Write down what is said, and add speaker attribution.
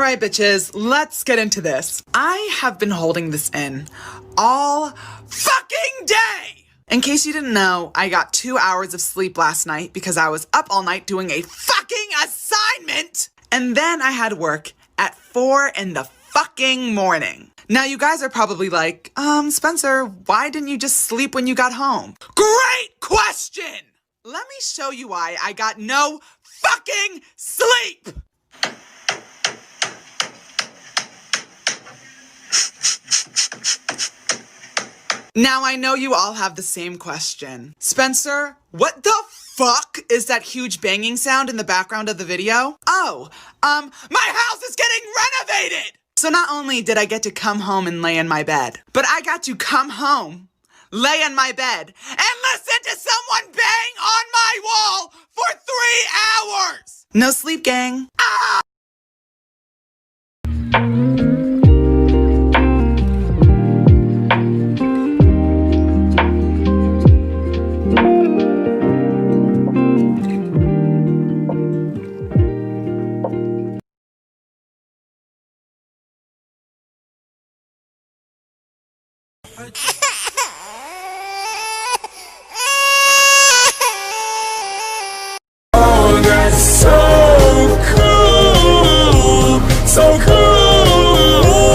Speaker 1: Alright bitches, let's get into this. I have been holding this in all fucking day! In case you didn't know, I got 2 hours of sleep last night because I was up all night doing a fucking assignment! And then I had work at 4 in the fucking morning. Now you guys are probably like, Spencer, why didn't you just sleep when you got home? Great question! Let me show you why I got no fucking sleep! Now I know you all have the same question. Spencer, what the fuck is that huge banging sound in the background of the video? Oh, my house is getting renovated! So not only did I get to come home and lay in my bed, but I got to come home, lay in my bed, and listen to someone bang on my wall for 3 hours! No sleep, gang. Ah!